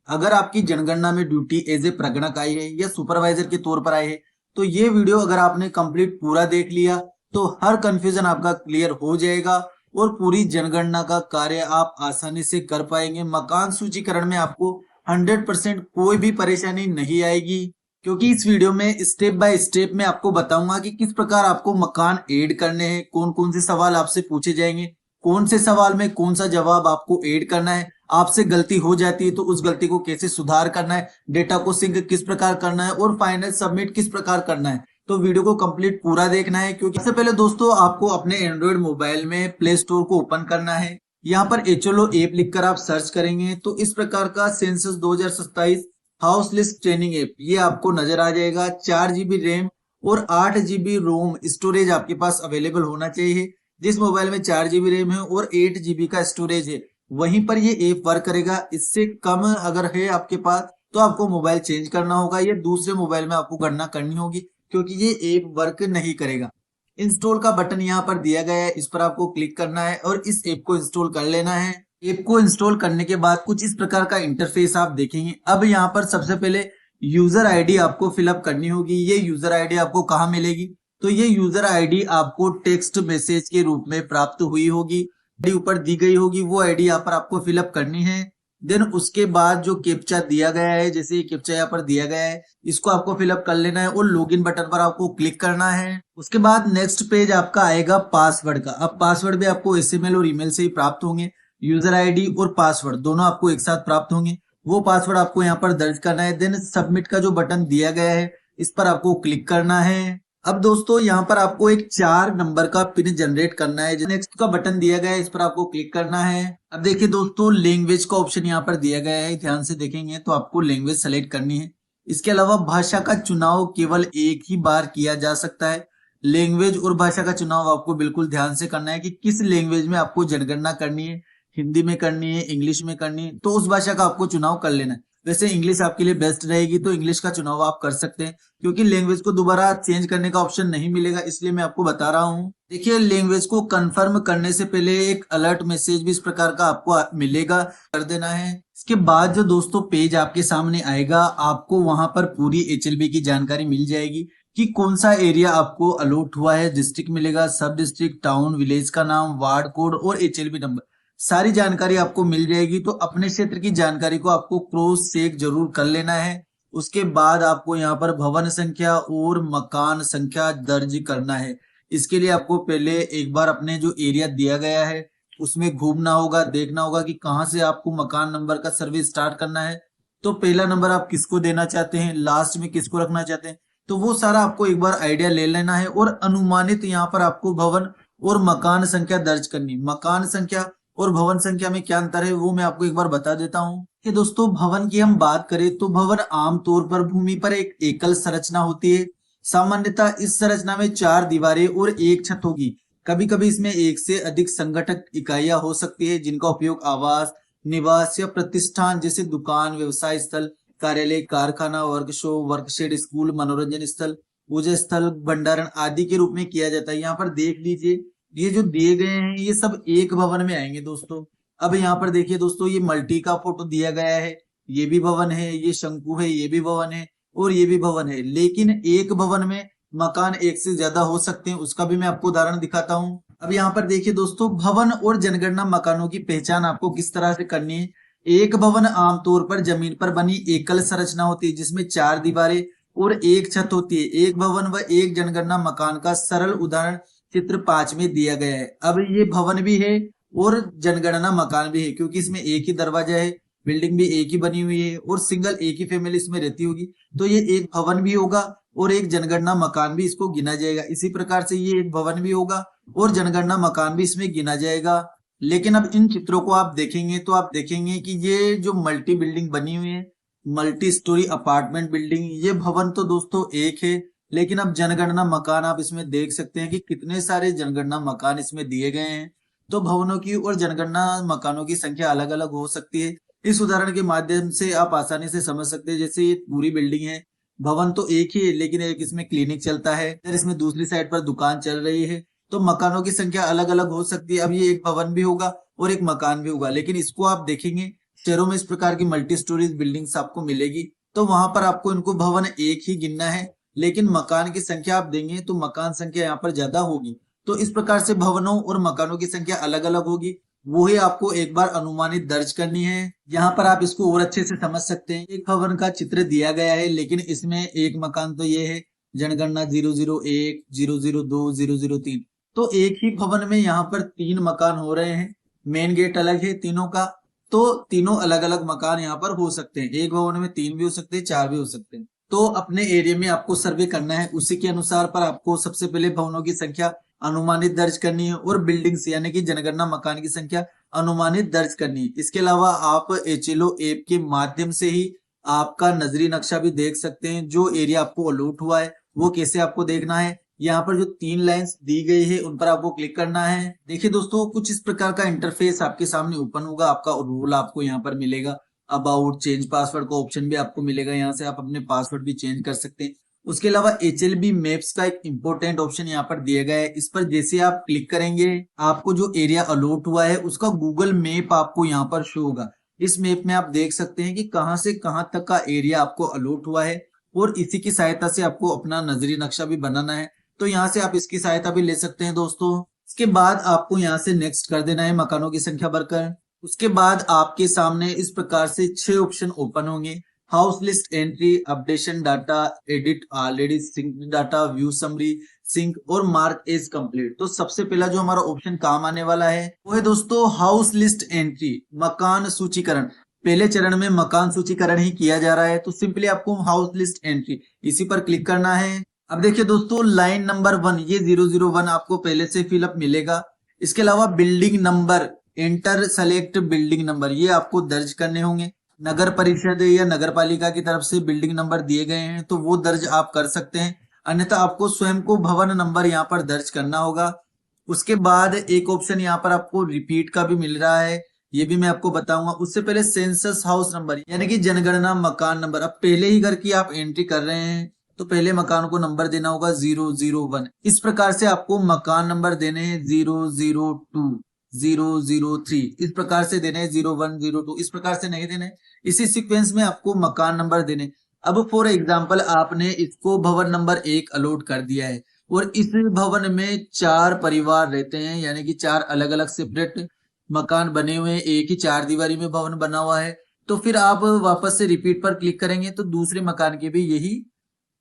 अगर आपकी जनगणना में ड्यूटी एज ए प्रगणक आई है या सुपरवाइजर के तौर पर आई है, तो ये वीडियो अगर आपने कंप्लीट पूरा देख लिया तो हर कंफ्यूजन आपका क्लियर हो जाएगा और पूरी जनगणना का कार्य आप आसानी से कर पाएंगे। मकान सूचीकरण में आपको 100% कोई भी परेशानी नहीं आएगी, क्योंकि इस वीडियो में स्टेप बाय स्टेप मैं आपको बताऊंगा कि किस प्रकार आपको मकान ऐड करने हैं, कौन कौन से सवाल आपसे पूछे जाएंगे, कौन से सवाल में कौन सा जवाब आपको ऐड करना है, आपसे गलती हो जाती है तो उस गलती को कैसे सुधार करना है, डेटा को सिंक किस प्रकार करना है और फाइनल सबमिट किस प्रकार करना है। तो वीडियो को कंप्लीट पूरा देखना है, क्योंकि सबसे पहले दोस्तों आपको अपने एंड्रॉइड मोबाइल में प्ले स्टोर को ओपन करना है। यहाँ पर HLO ऐप लिखकर आप सर्च करेंगे तो इस प्रकार का census 2027 house list training app ये आपको नजर आ जाएगा। 4 GB रैम और 8 GB रोम स्टोरेज आपके पास अवेलेबल होना चाहिए। जिस मोबाइल में 4 GB रैम है और 8 GB का स्टोरेज है वहीं पर ये ऐप वर्क करेगा। इससे कम अगर है आपके पास तो आपको मोबाइल चेंज करना होगा या दूसरे मोबाइल में आपको गणना करनी होगी, क्योंकि ये ऐप वर्क नहीं करेगा। इंस्टॉल का बटन यहाँ पर दिया गया है, इस पर आपको क्लिक करना है और इस ऐप को इंस्टॉल कर लेना है। ऐप को इंस्टॉल करने के बाद कुछ इस प्रकार का इंटरफेस आप देखेंगे। अब यहाँ पर सबसे पहले यूजर आईडी आपको फिलअप करनी होगी। ये यूजर आईडी आपको कहाँ मिलेगी? तो ये यूजर आईडी आपको टेक्स्ट मैसेज के रूप में प्राप्त हुई होगी, ऊपर दी गई होगी। वो आईडी यहाँ पर आपको फिलअप करनी है। देन उसके बाद जो कैप्चा दिया गया है, जैसे ये कैप्चा यहाँ पर दिया गया है, इसको आपको फिलअप कर लेना है और लॉगिन बटन पर आपको क्लिक करना है। उसके बाद नेक्स्ट पेज आपका आएगा पासवर्ड का। अब पासवर्ड भी आपको एसएमएल और ईमेल से ही प्राप्त होंगे। यूजर आईडी और पासवर्ड दोनों आपको एक साथ प्राप्त होंगे। वो पासवर्ड आपको यहाँ पर दर्ज करना है। देन सबमिट का जो बटन दिया गया है इस पर आपको क्लिक करना है। अब दोस्तों यहाँ पर आपको एक 4 नंबर का पिन जनरेट करना है। नेक्स्ट का बटन दिया गया है, इस पर आपको क्लिक करना है। अब देखिए दोस्तों लैंग्वेज का ऑप्शन यहाँ पर दिया गया है, ध्यान से देखेंगे तो आपको लैंग्वेज सेलेक्ट करनी है। इसके अलावा भाषा का चुनाव केवल एक ही बार किया जा सकता है। लैंग्वेज और भाषा का चुनाव आपको बिल्कुल ध्यान से करना है कि किस लैंग्वेज में आपको जनगणना करनी है, हिंदी में करनी है, इंग्लिश में करनी है, तो उस भाषा का आपको चुनाव कर लेना है। वैसे इंग्लिश आपके लिए बेस्ट रहेगी तो इंग्लिश का चुनाव आप कर सकते हैं, क्योंकि लैंग्वेज को दोबारा चेंज करने का ऑप्शन नहीं मिलेगा, इसलिए मैं आपको बता रहा हूँ। देखिए लैंग्वेज को कंफर्म करने से पहले एक अलर्ट मैसेज भी इस प्रकार का आपको मिलेगा, कर देना है। इसके बाद जो दोस्तों पेज आपके सामने आएगा, आपको वहां पर पूरी HLB की जानकारी मिल जाएगी कि कौन सा एरिया आपको अलॉट हुआ है। डिस्ट्रिक्ट मिलेगा, सब डिस्ट्रिक्ट, टाउन, विलेज का नाम, वार्ड कोड और HLB नंबर, सारी जानकारी आपको मिल जाएगी। तो अपने क्षेत्र की जानकारी को आपको क्रॉस चेक जरूर कर लेना है। उसके बाद आपको यहाँ पर भवन संख्या और मकान संख्या दर्ज करना है। इसके लिए आपको पहले एक बार अपने जो एरिया दिया गया है उसमें घूमना होगा, देखना होगा कि कहाँ से आपको मकान नंबर का सर्वे स्टार्ट करना है। तो पहला नंबर आप किसको देना चाहते हैं, लास्ट में किसको रखना चाहते हैं, तो वो सारा आपको एक बार आइडिया ले लेना है। और अनुमानित यहाँ पर आपको भवन और मकान संख्या दर्ज करनी। मकान संख्या और भवन संख्या में क्या अंतर है वो मैं आपको एक बार बता देता हूँ कि दोस्तों भवन की हम बात करें तो भवन आमतौर पर भूमि पर एक एकल संरचना होती है। सामान्यतः इस संरचना में 4 दीवारें और एक छत होगी। कभी कभी इसमें एक से अधिक संगठक इकाइयां हो सकती है, जिनका उपयोग आवास, निवास या प्रतिष्ठान जैसे दुकान, व्यवसाय स्थल, कार्यालय, कारखाना, वर्कशॉप, वर्कशेड, स्कूल, मनोरंजन स्थल, पूजा स्थल, भंडारण आदि के रूप में किया जाता है। यहाँ पर देख लीजिए ये जो दिए गए हैं ये सब एक भवन में आएंगे दोस्तों। अब यहाँ पर देखिए दोस्तों ये मल्टी का फोटो दिया गया है, ये भी भवन है, ये शंकु है, ये भी भवन है और ये भी भवन है। लेकिन एक भवन में मकान एक से ज्यादा हो सकते हैं, उसका भी मैं आपको उदाहरण दिखाता हूँ। अब यहाँ पर देखिए दोस्तों भवन और जनगणना मकानों की पहचान आपको किस तरह से करनी है। एक भवन आमतौर पर जमीन पर बनी एकल संरचना होती है जिसमें 4 दीवारें और एक छत होती है। एक भवन व एक जनगणना मकान का सरल उदाहरण चित्र 5 में दिया गया है। अब ये भवन भी है और जनगणना मकान भी है, क्योंकि इसमें एक ही दरवाजा है, बिल्डिंग भी एक ही बनी हुई है और सिंगल एक ही फैमिली इसमें रहती होगी, तो ये एक भवन भी होगा और एक जनगणना मकान भी इसको गिना जाएगा। इसी प्रकार से ये एक भवन भी होगा और जनगणना मकान भी इसमें गिना जाएगा। लेकिन अब इन चित्रों को आप देखेंगे तो आप देखेंगे कि ये जो मल्टी बिल्डिंग बनी हुई है, मल्टी स्टोरी अपार्टमेंट बिल्डिंग, ये भवन तो दोस्तों एक है, लेकिन अब जनगणना मकान आप इसमें देख सकते हैं कि कितने सारे जनगणना मकान इसमें दिए गए हैं। तो भवनों की और जनगणना मकानों की संख्या अलग अलग हो सकती है। इस उदाहरण के माध्यम से आप आसानी से समझ सकते हैं। जैसे ये पूरी बिल्डिंग है, भवन तो एक ही है लेकिन एक इसमें क्लिनिक चलता है, फिर इसमें दूसरी साइड पर दुकान चल रही है, तो मकानों की संख्या अलग अलग हो सकती है। अब ये एक भवन भी होगा और एक मकान भी होगा, लेकिन इसको आप देखेंगे शहरों में इस प्रकार की मल्टी स्टोरीज बिल्डिंग्स आपको मिलेगी, तो वहां पर आपको इनको भवन एक ही गिनना है, लेकिन मकान की संख्या आप देंगे तो मकान संख्या यहाँ पर ज्यादा होगी। तो इस प्रकार से भवनों और मकानों की संख्या अलग अलग होगी, वो ही आपको एक बार अनुमानित दर्ज करनी है। यहाँ पर आप इसको और अच्छे से समझ सकते हैं। एक भवन का चित्र दिया गया है, लेकिन इसमें एक मकान तो ये है जनगणना 001, 002, 003। तो एक ही भवन में यहाँ पर 3 मकान हो रहे हैं, मेन गेट अलग है तीनों का, तो तीनों अलग अलग मकान यहाँ पर हो सकते हैं। एक भवन में 3 भी हो सकते हैं, 4 भी हो सकते हैं। तो अपने एरिया में आपको सर्वे करना है, उसी के अनुसार पर आपको सबसे पहले भवनों की संख्या अनुमानित दर्ज करनी है और बिल्डिंग्स यानी कि जनगणना मकान की संख्या अनुमानित दर्ज करनी है। इसके अलावा आप HLO ऐप के माध्यम से ही आपका नजरी नक्शा भी देख सकते हैं। जो एरिया आपको अलॉट हुआ है वो कैसे आपको देखना है, यहाँ पर जो 3 लाइंस दी गई है उन पर आपको क्लिक करना है। देखिए दोस्तों, कुछ इस प्रकार का इंटरफेस आपके सामने ओपन होगा। आपका रोल आपको यहाँ पर मिलेगा, अबाउट, चेंज पासवर्ड का ऑप्शन भी आपको मिलेगा। यहाँ से आप अपने पासवर्ड भी चेंज कर सकते हैं। उसके अलावा HLB मैप्स का एक इंपॉर्टेंट ऑप्शन यहाँ पर दिया गया है। इस पर जैसे आप क्लिक करेंगे, आपको जो एरिया अलॉट हुआ है उसका गूगल मैप आपको यहाँ पर शो होगा। इस मैप में आप देख सकते हैं कि कहाँ से कहाँ तक का एरिया आपको अलॉट हुआ है, और इसी की सहायता से आपको अपना नजरी नक्शा भी बनाना है। तो यहाँ से आप इसकी सहायता भी ले सकते हैं दोस्तों। इसके बाद आपको यहाँ से नेक्स्ट कर देना है मकानों की संख्या भरकर। उसके बाद आपके सामने इस प्रकार से 6 ऑप्शन ओपन होंगे। House list entry, updation data, edit already sync data, view summary, sync और मार्क एज कंप्लीट। तो सबसे पहला जो हमारा ऑप्शन काम आने वाला है वो है दोस्तों हाउस लिस्ट एंट्री, मकान सूचीकरण। पहले चरण में मकान सूचीकरण ही किया जा रहा है, तो सिंपली आपको हाउस लिस्ट एंट्री इसी पर क्लिक करना है। अब देखिए दोस्तों, लाइन नंबर 1 ये 001 आपको पहले से फिलअप मिलेगा। इसके अलावा building number, enter select building number, ये आपको दर्ज करने होंगे। नगर परिषद या नगर पालिका की तरफ से बिल्डिंग नंबर दिए गए हैं तो वो दर्ज आप कर सकते हैं, अन्यथा आपको स्वयं को भवन नंबर यहाँ पर दर्ज करना होगा। उसके बाद एक ऑप्शन यहाँ पर आपको रिपीट का भी मिल रहा है, ये भी मैं आपको बताऊंगा। उससे पहले सेंसस हाउस नंबर यानी कि जनगणना मकान नंबर। अब पहले ही घर की आप एंट्री कर रहे हैं तो पहले मकान को नंबर देना होगा 001। इस प्रकार से आपको मकान नंबर देने हैं 002, 003, इस प्रकार से देने हैं 01, 02, इस प्रकार से नहीं देने। इसी सीक्वेंस में आपको मकान नंबर देने। अब फॉर एग्जांपल आपने इसको भवन नंबर 1 अलॉट कर दिया है और इस भवन में 4 परिवार रहते हैं, यानी कि 4 अलग अलग सेपरेट मकान बने हुए हैं, एक ही 4 दीवारी में भवन बना हुआ है। तो फिर आप वापस से रिपीट पर क्लिक करेंगे तो दूसरे मकान के भी यही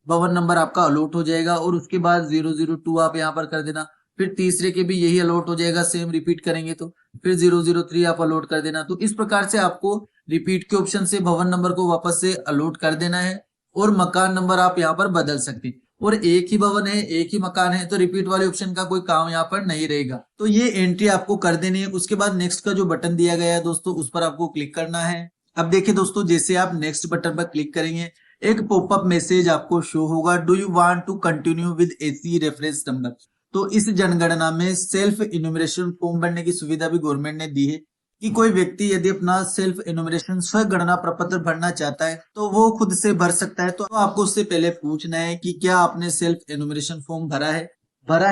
भवन नंबर आपका अलॉट हो जाएगा, और उसके बाद 002 आप यहाँ पर कर देना। फिर तीसरे के भी यही अलॉट हो जाएगा, सेम रिपीट करेंगे तो फिर 003 आप अलॉट कर देना। तो इस प्रकार से आपको रिपीट के ऑप्शन से भवन नंबर को वापस से अलॉट कर देना है और मकान नंबर आप यहाँ पर बदल सकते हैं। और एक ही भवन है, एक ही मकान है, तो रिपीट वाले ऑप्शन का कोई काम यहाँ पर नहीं रहेगा। तो ये एंट्री आपको कर देनी है। उसके बाद नेक्स्ट का जो बटन दिया गया है दोस्तों, उस पर आपको क्लिक करना है। अब देखिए दोस्तों, जैसे आप नेक्स्ट बटन पर क्लिक करेंगे एक पॉपअप मैसेज आपको शो होगा, do you want to continue with AC reference number. तो इस जनगणना में सेल्फ इन्यूमरेशन फॉर्म भरने की सुविधा भी गवर्नमेंट ने दी है कि कोई व्यक्ति यदि अपना सेल्फ इन्यूमरेशन स्वगणना प्रपत्र भरना चाहता है तो वो खुद से भर सकता है। तो आपको उससे पहले पूछना है कि क्या आपने सेल्फ इन्यूमरेशन फॉर्म भरा है।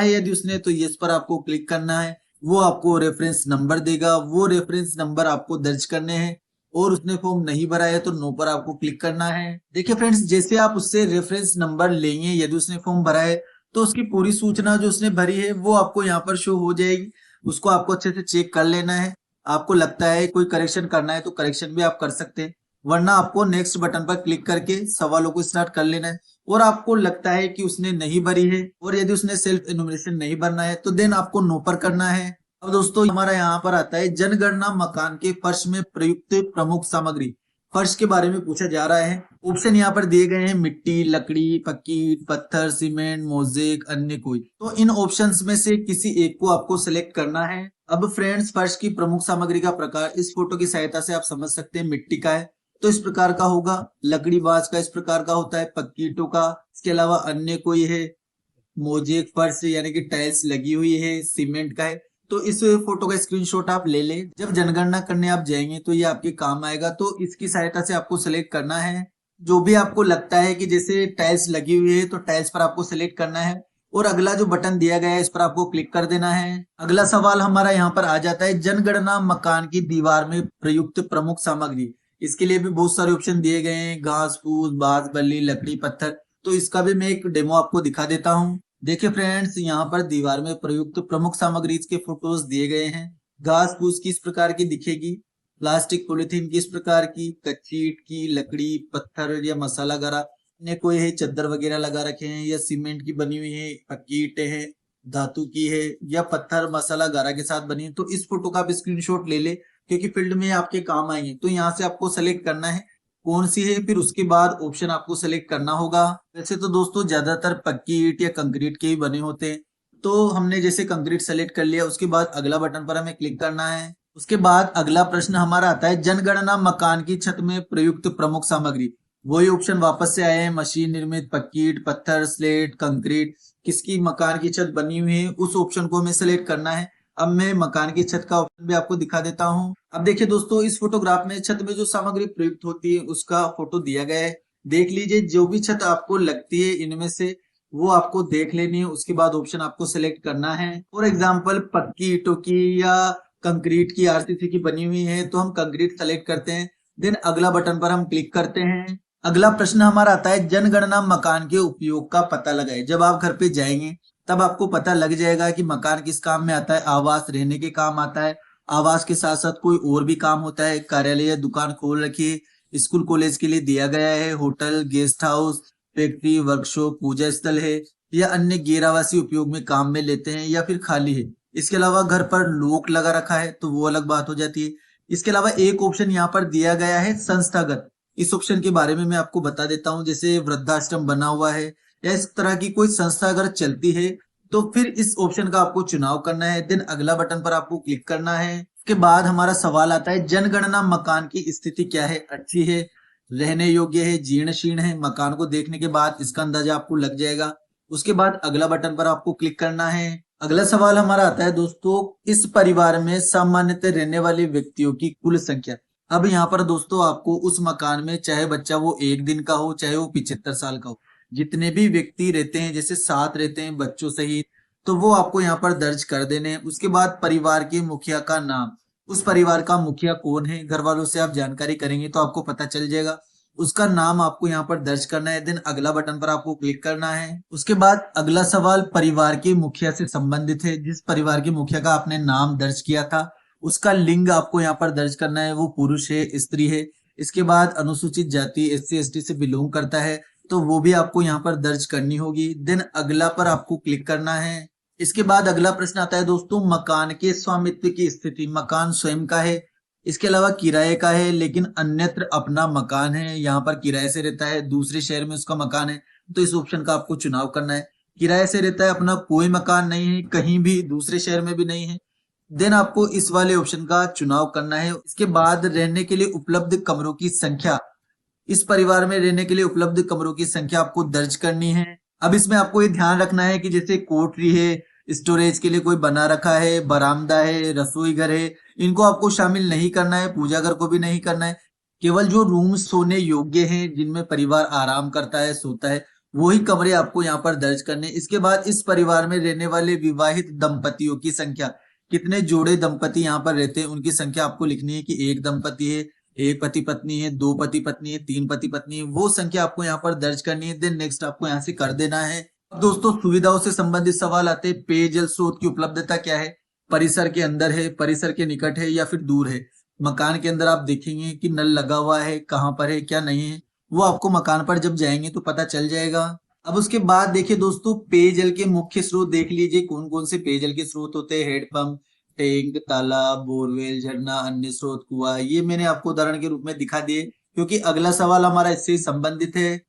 यदि उसने, तो यस पर आपको क्लिक करना है। वो आपको रेफरेंस नंबर देगा, वो रेफरेंस नंबर आपको दर्ज करने हैं, और उसने फॉर्म नहीं भरा है तो नो पर आपको क्लिक करना है। देखिए फ्रेंड्स, जैसे आप उससे रेफरेंस नंबर लेंगे, यदि उसने फॉर्म भरा है तो उसकी पूरी सूचना जो उसने भरी है वो आपको यहाँ पर शो हो जाएगी। उसको आपको अच्छे से चेक कर लेना है। आपको लगता है कोई करेक्शन करना है तो करेक्शन भी आप कर सकते हैं, वरना आपको नेक्स्ट बटन पर क्लिक करके सवालों को स्टार्ट कर लेना है। और आपको लगता है कि उसने नहीं भरी है और यदि उसने सेल्फ इन्यूमरेशन नहीं भरना है तो देन आपको नो पर करना है। अब दोस्तों हमारा यहाँ पर आता है जनगणना मकान के फर्श में प्रयुक्त प्रमुख सामग्री। फर्श के बारे में पूछा जा रहा है। ऑप्शन यहाँ पर दिए गए हैं, मिट्टी, लकड़ी, पक्की, पत्थर, सीमेंट, मोजेक, अन्य कोई। तो इन ऑप्शंस में से किसी एक को आपको सिलेक्ट करना है। अब फ्रेंड्स, फर्श की प्रमुख सामग्री का प्रकार इस फोटो की सहायता से आप समझ सकते हैं। मिट्टी का है तो इस प्रकार का होगा, लकड़ी बांस का इस प्रकार का होता है, पक्की ईंटों का, इसके अलावा अन्य कोई है, मोजेक फर्श यानी कि टाइल्स लगी हुई है, सीमेंट का है। तो इस फोटो का स्क्रीनशॉट आप ले लें, जब जनगणना करने आप जाएंगे तो ये आपके काम आएगा। तो इसकी सहायता से आपको सिलेक्ट करना है जो भी आपको लगता है कि जैसे टाइल्स लगी हुई है तो टाइल्स पर आपको सिलेक्ट करना है, और अगला जो बटन दिया गया है इस पर आपको क्लिक कर देना है। अगला सवाल हमारा यहाँ पर आ जाता है, जनगणना मकान की दीवार में प्रयुक्त प्रमुख सामग्री। इसके लिए भी बहुत सारे ऑप्शन दिए गए हैं, घास फूस, बांस, बल्ली, लकड़ी, पत्थर। तो इसका भी मैं एक डेमो आपको दिखा देता हूँ। देखिए फ्रेंड्स, यहाँ पर दीवार में प्रयुक्त प्रमुख सामग्री के फोटोज दिए गए हैं। घास फूस किस प्रकार की दिखेगी, प्लास्टिक पॉलिथीन किस प्रकार की, कच्ची ईंट की, लकड़ी, पत्थर या मसाला गरा ने कोई है, चद्दर वगैरह लगा रखे हैं, या सीमेंट की बनी हुई है, पक्की ईंटें हैं, धातु की है, या पत्थर मसाला गारा के साथ बनी है। तो इस फोटो का आप स्क्रीनशॉट ले ले, क्योंकि फील्ड में आपके काम आएंगे। तो यहाँ से आपको सेलेक्ट करना है कौन सी है, फिर उसके बाद ऑप्शन आपको सेलेक्ट करना होगा। वैसे तो दोस्तों ज्यादातर पक्की ईंट या कंक्रीट के ही बने होते हैं। तो हमने जैसे कंक्रीट सेलेक्ट कर लिया, उसके बाद अगला बटन पर हमें क्लिक करना है। उसके बाद अगला प्रश्न हमारा आता है, जनगणना मकान की छत में प्रयुक्त प्रमुख सामग्री। वही ऑप्शन वापस से आए हैं, मशीन निर्मित, पक्की ईंट, पत्थर, स्लेट, कंक्रीट, किसकी मकान की छत बनी हुई है, उस ऑप्शन को हमें सेलेक्ट करना है। अब मैं मकान की छत का ऑप्शन भी आपको दिखा देता हूँ। अब देखिए दोस्तों, इस फोटोग्राफ में छत में जो सामग्री प्रयुक्त होती है उसका फोटो दिया गया है। देख लीजिए, जो भी छत आपको लगती है इनमें से वो आपको देख लेनी है। उसके बाद ऑप्शन आपको सिलेक्ट करना है। फॉर एग्जाम्पल, पक्की ईंटों की या कंक्रीट की, आरसीसी की बनी हुई है, तो हम कंक्रीट सेलेक्ट करते हैं। देन अगला बटन पर हम क्लिक करते हैं। अगला प्रश्न हमारा आता है, जनगणना मकान के उपयोग का पता लगाए। जब आप घर पे जाएंगे तब आपको पता लग जाएगा कि मकान किस काम में आता है। आवास रहने के काम आता है, आवास के साथ साथ कोई और भी काम होता है, कार्यालय या दुकान खोल रखी है, स्कूल कॉलेज के लिए दिया गया है, hotel, guest house, factory, workshop, पूजा स्थल है, या अन्य गैर आवासीय उपयोग में काम में लेते हैं, या फिर खाली है। इसके अलावा घर पर लॉक लगा रखा है तो वो अलग बात हो जाती है। इसके अलावा एक ऑप्शन यहाँ पर दिया गया है, संस्थागत। इस ऑप्शन के बारे में मैं आपको बता देता हूँ। जैसे वृद्धाश्रम बना हुआ है या इस तरह की कोई संस्था अगर चलती है तो फिर इस ऑप्शन का आपको चुनाव करना है। देन अगला बटन पर आपको क्लिक करना है। उसके बाद हमारा सवाल आता है, जनगणना मकान की स्थिति क्या है, अच्छी है, रहने योग्य है, जीर्ण शीर्ण है। मकान को देखने के बाद इसका अंदाजा आपको लग जाएगा। उसके बाद अगला बटन पर आपको क्लिक करना है। अगला सवाल हमारा आता है दोस्तों, इस परिवार में सामान्यतः रहने वाले व्यक्तियों की कुल संख्या। अब यहाँ पर दोस्तों आपको उस मकान में, चाहे बच्चा वो 1 दिन का हो, चाहे वो 75 साल का हो, जितने भी व्यक्ति रहते हैं, जैसे 7 रहते हैं बच्चों सहित, तो वो आपको यहाँ पर दर्ज कर देने हैं। उसके बाद परिवार के मुखिया का नाम, उस परिवार का मुखिया कौन है, घर वालों से आप जानकारी करेंगे तो आपको पता चल जाएगा। उसका नाम आपको यहाँ पर दर्ज करना है। देन अगला बटन पर आपको क्लिक करना है। उसके बाद अगला सवाल परिवार के मुखिया से संबंधित है। जिस परिवार के मुखिया का आपने नाम दर्ज किया था उसका लिंग आपको यहाँ पर दर्ज करना है, वो पुरुष है, स्त्री है। इसके बाद अनुसूचित जाति, SC ST से बिलोंग करता है तो वो भी आपको यहाँ पर दर्ज करनी होगी। देन अगला पर आपको क्लिक करना है। इसके बाद अगला प्रश्न आता है दोस्तों, मकान के स्वामित्व की स्थिति। मकान स्वयं का है, इसके अलावा किराए का है, लेकिन अन्यत्र अपना मकान है, यहाँ पर किराए से रहता है, दूसरे शहर में उसका मकान है, तो इस ऑप्शन का आपको चुनाव करना है। किराए से रहता है, अपना कोई मकान नहीं है, कहीं भी दूसरे शहर में भी नहीं है, देन आपको इस वाले ऑप्शन का चुनाव करना है। इसके बाद रहने के लिए उपलब्ध कमरों की संख्या, इस परिवार में रहने के लिए उपलब्ध कमरों की संख्या आपको दर्ज करनी है। अब इसमें आपको ये ध्यान रखना है कि जैसे कोठरी है, स्टोरेज के लिए कोई बना रखा है, बरामदा है, रसोई घर है, इनको आपको शामिल नहीं करना है, पूजा घर को भी नहीं करना है। केवल जो रूम सोने योग्य हैं, जिनमें परिवार आराम करता है, सोता है, वही कमरे आपको यहाँ पर दर्ज करने। इसके बाद इस परिवार में रहने वाले विवाहित दंपतियों की संख्या, कितने जोड़े दंपति यहाँ पर रहते हैं उनकी संख्या आपको लिखनी है कि एक दंपति है, एक पति पत्नी है, 2 पति पत्नी है, 3 पति पत्नी है, वो संख्या आपको यहाँ पर दर्ज करनी है। देन नेक्स्ट आपको यहाँ से कर देना है। अब दोस्तों सुविधाओं से संबंधित सवाल आते हैं। पेयजल स्रोत की उपलब्धता क्या है, परिसर के अंदर है, परिसर के निकट है, या फिर दूर है। मकान के अंदर आप देखेंगे कि नल लगा हुआ है, कहाँ पर है, क्या नहीं है, वो आपको मकान पर जब जाएंगे तो पता चल जाएगा। अब उसके बाद देखिए दोस्तों, पेयजल के मुख्य स्रोत देख लीजिए कौन कौन से पेयजल के स्रोत होते हैं। हेडपंप, टैंक, तालाब, बोरवेल, झरना, अन्य स्रोत, कुआं, ये मैंने आपको उदाहरण के रूप में दिखा दिए, क्योंकि अगला सवाल हमारा इससे संबंधित है।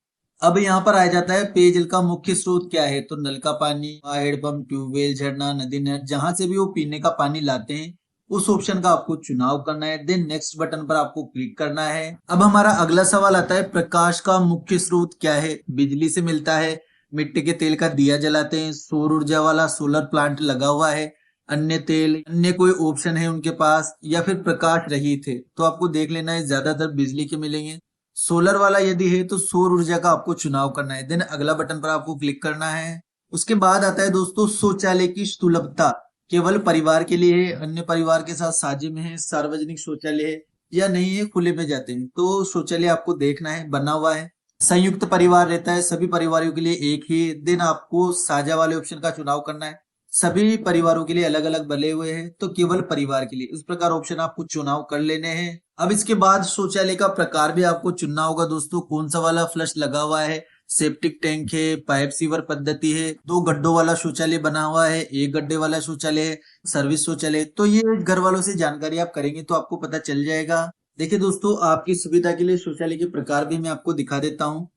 अब यहाँ पर आ जाता है पेयजल का मुख्य स्रोत क्या है, तो नल का पानी, हेडपंप, ट्यूबवेल, झरना, नदी, नहर, जहां से भी वो पीने का पानी लाते हैं उस ऑप्शन का आपको चुनाव करना है। देन नेक्स्ट बटन पर आपको क्लिक करना है। अब हमारा अगला सवाल आता है, प्रकाश का मुख्य स्रोत क्या है। बिजली से मिलता है, मिट्टी के तेल का दिया जलाते हैं, सौर ऊर्जा वाला सोलर प्लांट लगा हुआ है, अन्य तेल, अन्य कोई ऑप्शन है उनके पास, या फिर प्रकाश रहित है। तो आपको देख लेना है, ज्यादातर बिजली के मिलेंगे। सोलर वाला यदि है तो सौर ऊर्जा का आपको चुनाव करना है। देन अगला बटन पर आपको क्लिक करना है। उसके बाद आता है दोस्तों शौचालय की सुलभता, केवल परिवार के लिए है, अन्य परिवार के साथ साझे में है, सार्वजनिक शौचालय है या नहीं है, खुले में जाते हैं। तो शौचालय आपको देखना है बना हुआ है। संयुक्त परिवार रहता है, सभी परिवारों के लिए एक ही दिन आपको साझा वाले ऑप्शन का चुनाव करना है। सभी परिवारों के लिए अलग अलग बने हुए हैं, तो केवल परिवार के लिए इस प्रकार ऑप्शन आपको चुनाव कर लेने हैं। अब इसके बाद शौचालय का प्रकार भी आपको चुनना होगा दोस्तों, कौन सा वाला फ्लश लगा हुआ है, सेप्टिक टैंक है, पाइप सीवर पद्धति है, 2 गड्ढों वाला शौचालय बना हुआ है, 1 गड्ढे वाला शौचालय है, सर्विस शौचालय। तो ये घर वालों से जानकारी आप करेंगे तो आपको पता चल जाएगा। देखिए दोस्तों, आपकी सुविधा के लिए शौचालय के प्रकार भी मैं आपको दिखा देता हूँ।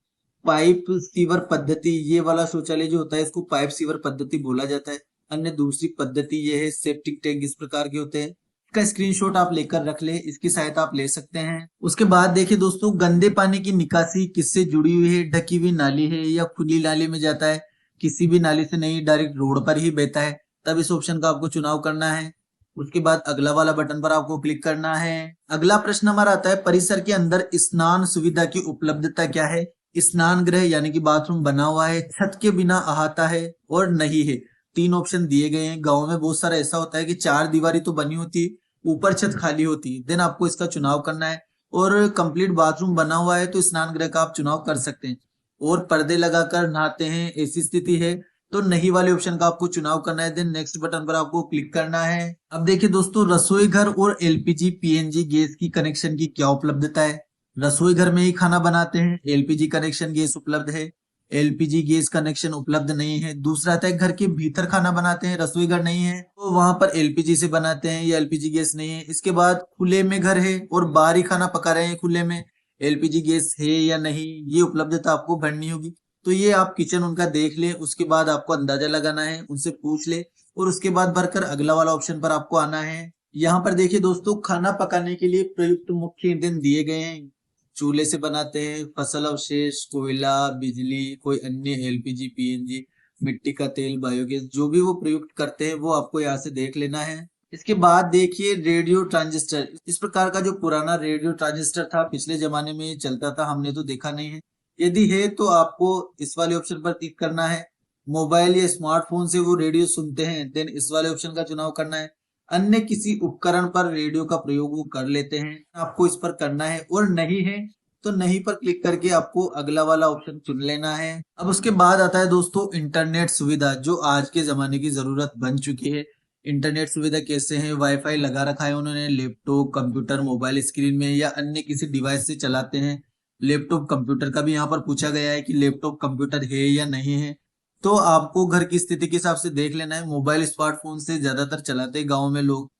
पाइप सीवर पद्धति, ये वाला शौचालय जो होता है इसको पाइप सीवर पद्धति बोला जाता है। अन्य दूसरी पद्धति ये है सेप्टिक टैंक, इस प्रकार के होते हैं। इसका स्क्रीनशॉट आप लेकर रख ले, इसकी सहायता आप ले सकते हैं। उसके बाद देखिए दोस्तों, गंदे पानी की निकासी किससे जुड़ी हुई है, ढकी हुई नाली है या खुली नाली में जाता है, किसी भी नाली से नहीं, डायरेक्ट रोड पर ही बहता है, तब इस ऑप्शन का आपको चुनाव करना है। उसके बाद अगला वाला बटन पर आपको क्लिक करना है। अगला प्रश्न हमारा आता है, परिसर के अंदर स्नान सुविधा की उपलब्धता क्या है। स्नान गृह यानी कि बाथरूम बना हुआ है, छत के बिना अहाता है और नहीं है। 3 ऑप्शन दिए गए हैं। गांव में बहुत सारा ऐसा होता है कि 4 दीवारी तो बनी होती है, ऊपर छत खाली होती है, देन आपको इसका चुनाव करना है। और कंप्लीट बाथरूम बना हुआ है तो स्नान गृह का आप चुनाव कर सकते हैं। और पर्दे लगाकर नहाते हैं, ऐसी स्थिति है तो नहीं वाले ऑप्शन का आपको चुनाव करना है। देन नेक्स्ट बटन पर आपको क्लिक करना है। अब देखिए दोस्तों, रसोई घर और एलपीजी पीएनजी गैस की कनेक्शन की क्या उपलब्धता है। रसोई घर में ही खाना बनाते हैं, एलपीजी कनेक्शन गैस उपलब्ध है, एलपीजी गैस कनेक्शन उपलब्ध नहीं है। दूसरा आता है घर के भीतर खाना बनाते हैं, रसोई घर नहीं है तो वहां पर एलपीजी से बनाते हैं या एलपीजी गैस नहीं है। इसके बाद खुले में घर है और बाहर ही खाना पका रहे हैं खुले में, एलपीजी गैस है या नहीं, ये उपलब्धता आपको भरनी होगी। तो ये आप किचन उनका देख ले, उसके बाद आपको अंदाजा लगाना है, उनसे पूछ ले और उसके बाद भरकर अगला वाला ऑप्शन पर आपको आना है। यहाँ पर देखिए दोस्तों, खाना पकाने के लिए प्रयुक्त मुख्य ईंधन दिए गए हैं। चूल्हे से बनाते हैं, फसल अवशेष, कोयला, बिजली, कोई अन्य एलपीजी पीएनजी, मिट्टी का तेल, बायोगैस, जो भी वो प्रयुक्त करते हैं वो आपको यहाँ से देख लेना है। इसके बाद देखिए रेडियो ट्रांजिस्टर, इस प्रकार का जो पुराना रेडियो ट्रांजिस्टर था पिछले जमाने में चलता था, हमने तो देखा नहीं है। यदि है तो आपको इस वाले ऑप्शन पर क्लिक करना है। मोबाइल या स्मार्टफोन से वो रेडियो सुनते हैं, देन इस वाले ऑप्शन का चुनाव करना है। अन्य किसी उपकरण पर रेडियो का प्रयोग वो कर लेते हैं, आपको इस पर करना है। और नहीं है तो नहीं पर क्लिक करके आपको अगला वाला ऑप्शन चुन लेना है। अब उसके बाद आता है दोस्तों इंटरनेट सुविधा, जो आज के जमाने की जरूरत बन चुकी है। इंटरनेट सुविधा कैसे है, वाईफाई लगा रखा है उन्होंने, लैपटॉप, कंप्यूटर, मोबाइल स्क्रीन में या अन्य किसी डिवाइस से चलाते हैं। लैपटॉप कंप्यूटर का भी यहाँ पर पूछा गया है कि लैपटॉप कंप्यूटर है या नहीं है। तो आपको घर की स्थिति के हिसाब से देख लेना है। मोबाइल स्मार्टफोन से ज्यादातर चलाते हैं गाँव में लोग,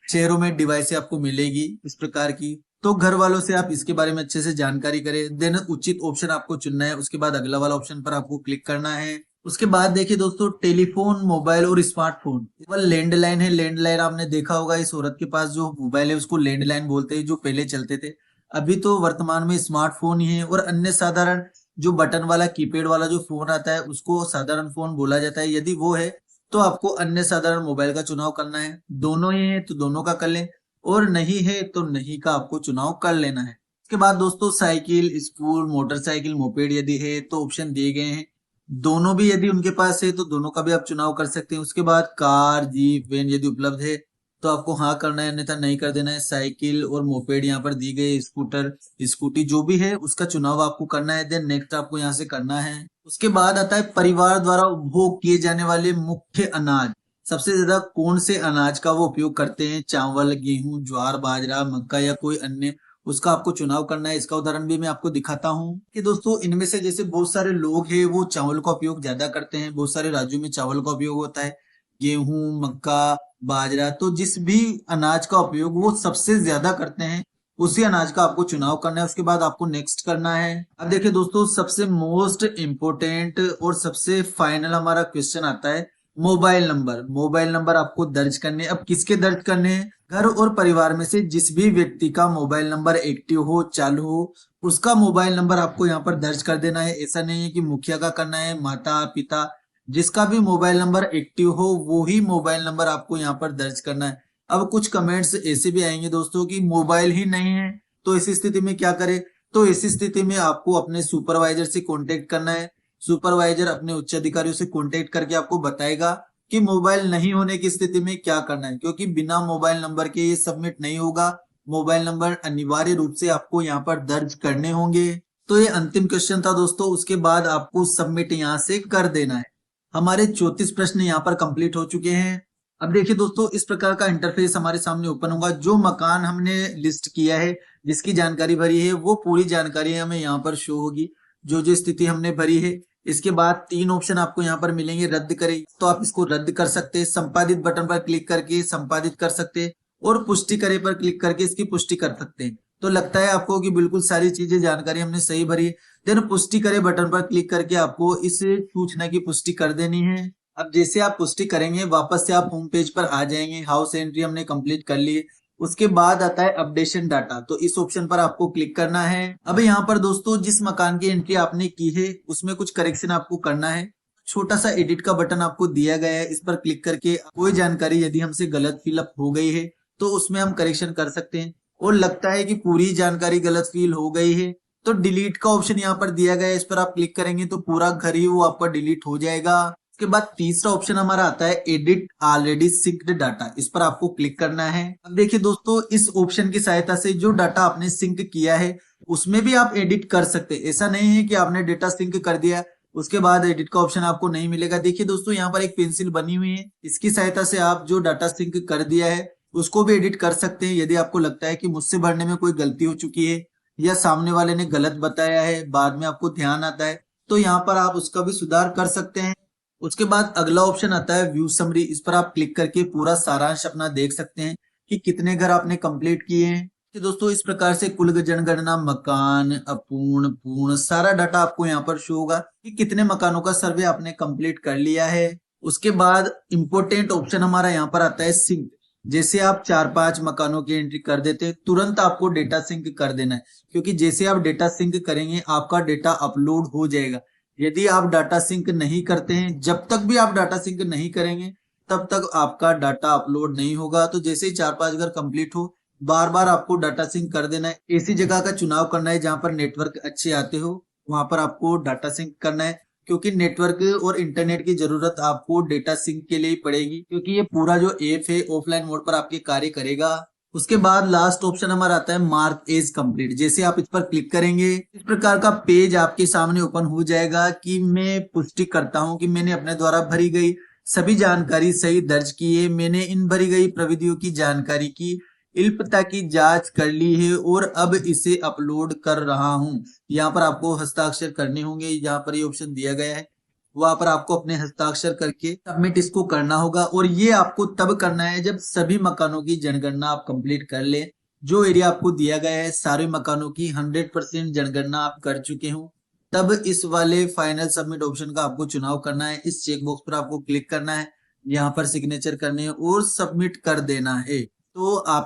शहरों में डिवाइस आपको मिलेगी इस प्रकार की। तो घर वालों से आप इसके बारे में अच्छे से जानकारी करें, देन उचित ऑप्शन आपको चुनना है। उसके बाद अगला वाला ऑप्शन पर आपको क्लिक करना है। उसके बाद देखिए दोस्तों, टेलीफोन, मोबाइल और स्मार्टफोन, केवल लैंडलाइन है। लैंडलाइन आपने देखा होगा, इस औरत के पास जो मोबाइल है उसको लैंडलाइन बोलते हैं, जो पहले चलते थे। अभी तो वर्तमान में स्मार्टफोन ही है। और अन्य साधारण जो बटन वाला कीपैड वाला जो फोन आता है उसको साधारण फोन बोला जाता है। यदि वो है तो आपको अन्य साधारण मोबाइल का चुनाव करना है। दोनों ही है तो दोनों का कर लें, और नहीं है तो नहीं का आपको चुनाव कर लेना है। इसके बाद दोस्तों साइकिल, स्कूल, मोटरसाइकिल, मोपेड यदि है तो ऑप्शन दिए गए हैं। दोनों भी यदि उनके पास है तो दोनों का भी आप चुनाव कर सकते हैं। उसके बाद कार, जीप, वैन यदि उपलब्ध है तो आपको हाँ करना है, अन्यथा नहीं कर देना है। साइकिल और मोपेड यहाँ पर दी गई, स्कूटर, स्कूटी जो भी है उसका चुनाव आपको करना है। देन नेक्स्ट आपको यहाँ से करना है। उसके बाद आता है परिवार द्वारा उपभोग किए जाने वाले मुख्य अनाज। सबसे ज्यादा कौन से अनाज का वो उपयोग करते हैं, चावल, गेहूं, ज्वार, बाजरा, मक्का या कोई अन्य, उसका आपको चुनाव करना है। इसका उदाहरण भी मैं आपको दिखाता हूँ कि दोस्तों इनमें से जैसे बहुत सारे लोग हैं वो चावल का उपयोग ज्यादा करते हैं, बहुत सारे राज्यों में चावल का उपयोग होता है, गेहूं, मक्का, बाजरा। तो जिस भी अनाज का उपयोग वो सबसे ज्यादा करते हैं उसी अनाज का आपको चुनाव करना है। उसके बाद आपको नेक्स्ट करना है। अब देखिए दोस्तों, सबसे मोस्ट इम्पोर्टेंट और सबसे फाइनल हमारा क्वेश्चन आता है मोबाइल नंबर। मोबाइल नंबर आपको दर्ज करने। अब किसके दर्ज करने हैं, घर और परिवार में से जिस भी व्यक्ति का मोबाइल नंबर एक्टिव हो, चालू हो, उसका मोबाइल नंबर आपको यहाँ पर दर्ज कर देना है। ऐसा नहीं है कि मुखिया का करना है, माता पिता, जिसका भी मोबाइल नंबर एक्टिव हो वो ही मोबाइल नंबर आपको यहाँ पर दर्ज करना है। अब कुछ कमेंट्स ऐसे भी आएंगे दोस्तों कि मोबाइल ही नहीं है, तो ऐसी स्थिति में क्या करें। तो ऐसी स्थिति में आपको अपने सुपरवाइजर से कांटेक्ट करना है। सुपरवाइजर अपने उच्च अधिकारियों से कॉन्टेक्ट करके आपको बताएगा कि मोबाइल नहीं होने की स्थिति में क्या करना है, क्योंकि बिना मोबाइल नंबर के ये सबमिट नहीं होगा। मोबाइल नंबर अनिवार्य रूप से आपको यहाँ पर दर्ज करने होंगे। तो ये अंतिम क्वेश्चन था दोस्तों, उसके बाद आपको सबमिट यहाँ से कर देना है। हमारे 34 प्रश्न यहाँ पर कंप्लीट हो चुके हैं। अब देखिए दोस्तों, इस प्रकार का इंटरफेस हमारे सामने ओपन होगा। जो मकान हमने लिस्ट किया है, जिसकी जानकारी भरी है, वो पूरी जानकारी हमें यहाँ पर शो होगी, जो जो स्थिति हमने भरी है। इसके बाद 3 ऑप्शन आपको यहाँ पर मिलेंगे। रद्द करें तो आप इसको रद्द कर सकते हैं, संपादित बटन पर क्लिक करके संपादित कर सकते हैं, और पुष्टि करे पर क्लिक करके इसकी पुष्टि कर सकते हैं। तो लगता है आपको कि बिल्कुल सारी चीजें जानकारी हमने सही भरी है। देन पुष्टि करे बटन पर क्लिक करके आपको इस सूचना की पुष्टि कर देनी है। अब जैसे आप पुष्टि करेंगे, वापस से आप होम पेज पर आ जाएंगे। हाउस एंट्री हमने कंप्लीट कर ली है। उसके बाद आता है अपडेशन डाटा, तो इस ऑप्शन पर आपको क्लिक करना है। अब यहाँ पर दोस्तों, जिस मकान की एंट्री आपने की है उसमें कुछ करेक्शन आपको करना है। छोटा सा एडिट का बटन आपको दिया गया है, इस पर क्लिक करके कोई जानकारी यदि हमसे गलत फिलअप हो गई है तो उसमें हम करेक्शन कर सकते हैं। और लगता है कि पूरी जानकारी गलत फिल हो गई है तो डिलीट का ऑप्शन यहाँ पर दिया गया है, इस पर आप क्लिक करेंगे तो पूरा घर ही वो आपका डिलीट हो जाएगा। उसके बाद तीसरा ऑप्शन हमारा आता है एडिट ऑलरेडी सिंक्ड डाटा, इस पर आपको क्लिक करना है। अब देखिए दोस्तों, इस ऑप्शन की सहायता से जो डाटा आपने सिंक किया है उसमें भी आप एडिट कर सकते हैं। ऐसा नहीं है कि आपने डेटा सिंक कर दिया उसके बाद एडिट का ऑप्शन आपको नहीं मिलेगा। देखिए दोस्तों, यहाँ पर एक पेंसिल बनी हुई है, इसकी सहायता से आप जो डाटा सिंक कर दिया है उसको भी एडिट कर सकते हैं। यदि आपको लगता है कि मुझसे भरने में कोई गलती हो चुकी है या सामने वाले ने गलत बताया है, बाद में आपको ध्यान आता है, तो यहाँ पर आप उसका भी सुधार कर सकते हैं। उसके बाद अगला ऑप्शन आता है व्यू समरी, इस पर आप क्लिक करके पूरा सारांश अपना देख सकते हैं कि कितने घर आपने कंप्लीट किए हैं। तो दोस्तों, इस प्रकार से कुल जनगणना, मकान, अपूर्ण, पूर्ण, सारा डाटा आपको यहाँ पर शो होगा कि कितने मकानों का सर्वे आपने कंप्लीट कर लिया है। उसके बाद इंपोर्टेंट ऑप्शन हमारा यहाँ पर आता है सिंक। जैसे आप 4-5 मकानों की एंट्री कर देते हैं, तुरंत आपको डेटा सिंक कर देना है, क्योंकि जैसे आप डेटा सिंक करेंगे आपका डेटा अपलोड हो जाएगा। यदि आप डाटा सिंक नहीं करते हैं, जब तक भी आप डाटा सिंक नहीं करेंगे तब तक आपका डाटा अपलोड नहीं होगा। तो जैसे ही 4-5 घर कंप्लीट हो, बार बार आपको डाटा सिंक कर देना है। ऐसी जगह का चुनाव करना है जहां पर नेटवर्क अच्छे आते हो, वहां पर आपको डाटा सिंक करना है, क्योंकि नेटवर्क और इंटरनेट की जरूरत आपको डेटा सिंक के लिए पड़ेगी, क्योंकि ये पूरा जो ऐप है ऑफलाइन मोड पर आपके कार्य करेगा। उसके बाद लास्ट ऑप्शन हमारा आता है मार्क एज कंप्लीट। जैसे आप इस पर क्लिक करेंगे, इस प्रकार का पेज आपके सामने ओपन हो जाएगा कि मैं पुष्टि करता हूं कि मैंने अपने द्वारा भरी गई सभी जानकारी सही दर्ज की है, मैंने इन भरी गई प्रविधियों की जानकारी की इल्पता की जांच कर ली है और अब इसे अपलोड कर रहा हूं। यहाँ पर आपको हस्ताक्षर करने होंगे, यहाँ पर ये ऑप्शन दिया गया है, वहां पर आपको अपने हस्ताक्षर करके सबमिट इसको करना होगा। और ये आपको तब करना है जब सभी मकानों की जनगणना आप कंप्लीट कर ले। जो एरिया आपको दिया गया है सारे मकानों की 100% जनगणना आप कर चुके हो, तब इस वाले फाइनल सबमिट ऑप्शन का आपको चुनाव करना है। इस चेक बॉक्स पर आपको क्लिक करना है, यहाँ पर सिग्नेचर करने और सबमिट कर देना है। तो आप